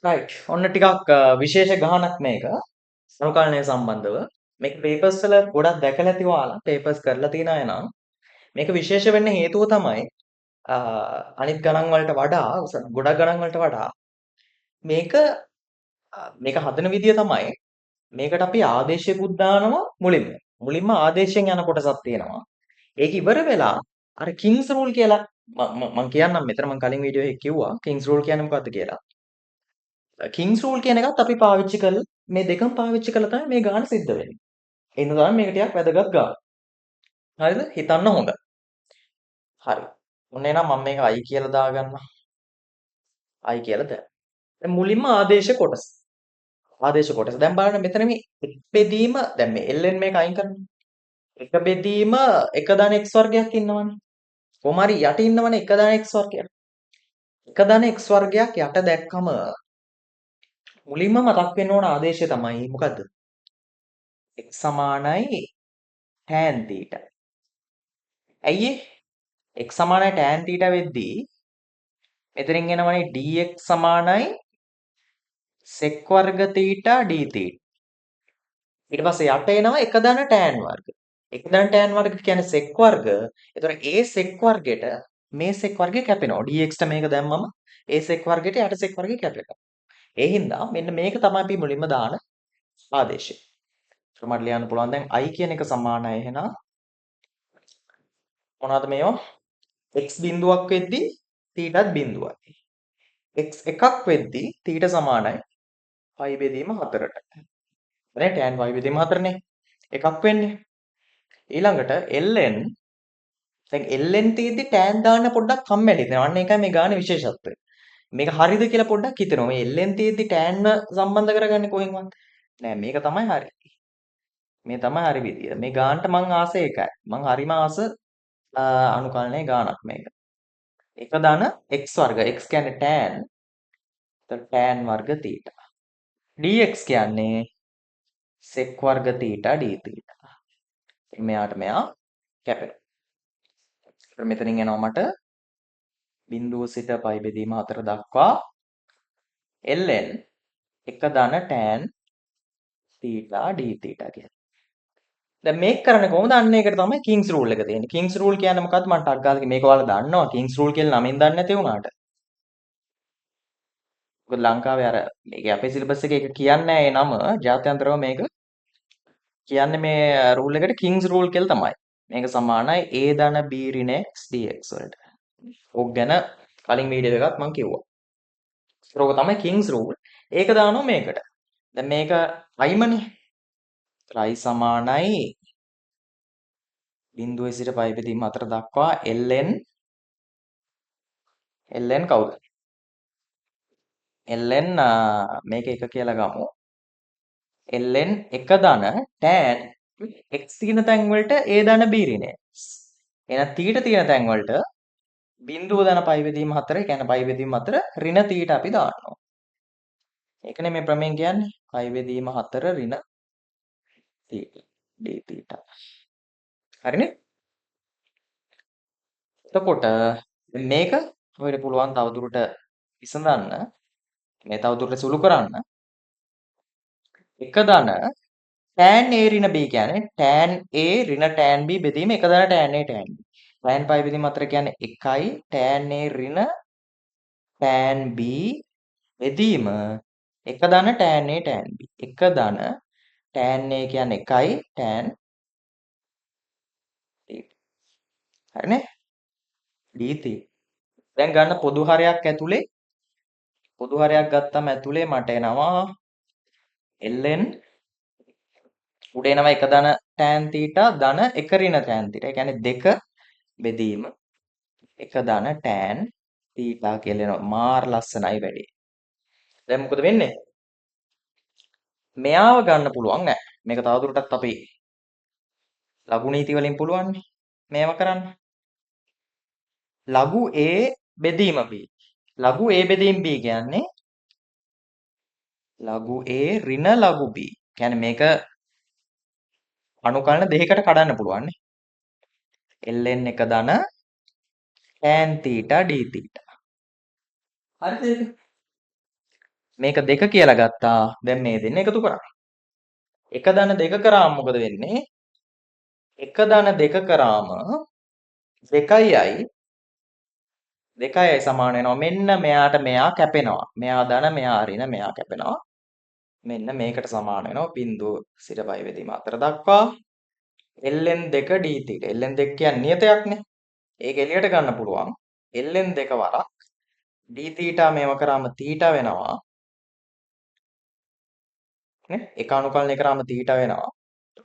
Right. ඔන්න ටිකක් විශේෂ ගහනක් මේක. අනුකලනය සම්බන්ධව. මේක පේපර්ස් වල ගොඩක් දැකලා ඇති ඔයාලා. පේපර්ස් කරලා තියෙන අය නම් මේක විශේෂ වෙන්න හේතුව තමයි අනිත් ගණන් වලට වඩා ගොඩක් ගණන් වලට වඩා මේක මේක හදන විදිය තමයි මේකට අපි ආදේශයකුත් දානවා මුලින්ම. මුලින්ම ආදේශයෙන් යන කොටසක් තියෙනවා. ඒක ඉවර වෙලා අර කිංස් රූල් කියලා මම කියන්නම් මෙතන මම කලින් වීඩියෝ එකේ කිව්වා කිංස් රූල් කියන්නේ මොකක්ද කියලා. කිංස් රූල් කියන එකත් අපි පාවිච්චි කරලා මේ දෙකම පාවිච්චි කරලා තමයි මේ ගාන සිද්ධ වෙන්නේ. ඒ නිසා තමයි මේක ටිකක් වැදගත් ගාන. හරිද? හිතන්න හොඳ. හරි. ඔන්න එහෙනම් මම මේක i කියලා දාගන්නම්. i කියලා දැන්. දැන් මුලින්ම ආදේශ කොටස. ආදේශ කොටස. දැන් බලන්න මෙතන මේ එක් බෙදීම දැන් මේ ln මේක අයින් කරනවා. එක බෙදීම එක ධන x වර්ගයක් ඉන්නවනේ. කොහොම හරි යට ඉන්නවනේ එක ධන x වර්ගයක්. එක ධන x වර්ගයක් යට දැක්කම මුලින්ම මතක් වෙන්න ඕන ආදේශය තමයි මොකද්ද? x සමානයි tan θ. ඇයි ඒ? x සමානයි tan θ වෙද්දී මෙතනින් එනවනේ dx සමානයි sec වර්ග θ d θ. ඊට පස්සේ යට එනවා එක ධන tan වර්ග. එක ධන tan වර්ග කියන්නේ sec වර්ග. ඒතකොට ඒ sec වර්ගෙට මේ sec වර්ගය කැපෙනවා. dx ට මේක දැම්මම ඒ sec වර්ගෙට යට sec වර්ගය කැපෙනවා. ඒ හින්දා මෙන්න මේක තමයි අපි මුලින්ම දාන ආදේශය. ඒත් මට ලියන්න පුළුවන් දැන් i කියන එක සමානයි එහෙනම් මොනවද මේවා? x බිඳුවක් වෙද්දී θත් බිඳුවයි. x එකක් වෙද්දී θ සමානයි y බෙදීම 4ට. දැන් tan y බෙදීම 4නේ. එකක් වෙන්නේ. ඊළඟට ln දැන් ln තියෙද්දි tan දාන්න පොඩ්ඩක් කම්මැලි හිතෙනවා. අන්න ඒකයි මේ ගානේ විශේෂත්වය. මේක හරිද කියලා පොඩ්ඩක් හිතෙනවා. මේ ln තියෙද්දි tan සම්බන්ධ කරගන්නේ කොහෙන්වත්? නෑ මේක තමයි හරි. මේ තමයි හරි විදිය. මේ ගානට මං ආස ඒකයි. මං හරිම ආස අනුකලනයේ ගානක් මේක. එක ධන x වර්ග. x කියන්නේ tan. tan වර්ග θ. dx කියන්නේ sec වර්ග θ d θ. මෙයාට මෙයා කැපෙනවා. මෙතනින් එනවා මට බිඳුව සිට පයි බෙදීම 4 දක්වා ln එක ධන tan θ d θ කියලා. දැන් මේක කරන්නේ කොහොමද? අන්න ඒකට තමයි කිංස් රූල් එක තියෙන්නේ. කිංස් රූල් කියන්නේ මොකද්ද? මම ටක් ගාලා මේක ඔයාලා දන්නවා. කිංස් රූල් කියලා නමින් දන්නේ නැති වුණාට. මොකද ලංකාවේ අර මේක අපේ සිලබස් එකේ ඒක කියන්නේ නැහැ ඒ නම. ජාත්‍යන්තරව මේක කියන්නේ මේ රූල් එකට කිංස් රූල් කියලා තමයි. මේක සමානයි a ධන b ඍණ x dx වලට. ඕක ගැන කලින් වීඩියෝ එකක් මම කිව්වා. ඒක තමයි කිංස් රූල්. ඒක දානවා මේකට. දැන් මේක iමනේ. i සමානයි බිඳුවේ සිට පයි බෙදීම 4 දක්වා ln කවුද? ln මේක එක කියලා ගමු. ln එක ධන tan x තියෙන තැන් වලට a ධන b ඍණ x. එහෙනම් θ තියෙන තැන් වලට බිඳුව ධන පයි බෙදීම 4 ඒ කියන්නේ පයි බෙදීම 4 ඍණ θ අපි දානවා. ඒකනේ මේ ප්‍රමේයෙන් කියන්නේ පයි බෙදීම 4 ඍණ θ d θ. හරිනේ? එතකොට මේක ඔයාලට පුළුවන් තවදුරට විසඳන්න මේ තවදුරට සුළු කරන්න එක ධන tan a ඍණ b කියන්නේ tan a ඍණ tan b බෙදීම එක ධන tan a tan b. tan පයි බෙදීම 4 කියන්නේ 1යි tan a ඍණ tan b බෙදීම එක ධන tan a tan b. එක ධන tan a කියන්නේ 1යි tan θ. හරිනේ? dt. දැන් ගන්න පොදු හරයක් ඇතුලේ පොදු හරයක් ගත්තම ඇතුලේ මට එනවා ln උඩ එනවා එක ධන tan θ ධන එක ඍණ tan θ. ඒ කියන්නේ 2 බෙදීම එක ධන tan θ කියලා එනවා. මාර ලස්සනයි වැඩේ. දැන් මොකද වෙන්නේ? මෙයාව ගන්න පුළුවන් නෑ. මේක තවදුරටත් අපි ලඝු නීති වලින් පුළුවන් මේව කරන්න. ලඝු A බෙදීම B. ලඝු A බෙදීම B කියන්නේ ලඝු A ඍණ ලඝු B. කියන්නේ මේක අනුකලන දෙකකට කඩන්න පුළුවන් නේ. ln එක ධන tan θ d θ. හරිද ඒක? මේක 2 කියලා ගත්තා. දැන් මේ දෙන්න එකතු කරා. 1 ධන 2 කරාම මොකද වෙන්නේ? 1 ධන 2 කරාම 2යි 2යි සමාන වෙනවා. මෙන්න මෙයාට මෙයා කැපෙනවා. මෙයා ධන මෙයා ඍණ මෙයා කැපෙනවා. මෙන්න මේකට සමාන වෙනවා. බිංදුව සිට පයි වෙදීම අතර දක්වා ln 2 d θ. ln 2 කියන්නේ නියතයක්නේ. ඒක එළියට ගන්න පුළුවන්. ln 2 වරක් d θ මේව කරාම θ වෙනවා. නේ? එක අනුකලනය කරාම θ වෙනවා.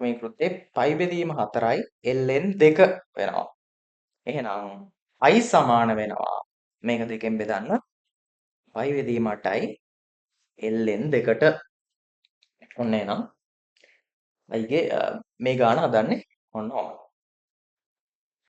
මේ කෘත්තේ පයි බෙදීම 4යි ln 2 වෙනවා. එහෙනම් i සමාන වෙනවා. මේක දෙකෙන් බෙදන්න. පයි බෙදීම 8යි ln 2ට. ඔන්න එහෙනම් අයිගේ මේ ගාන හදන්නේ ඔන්න ඔහොම.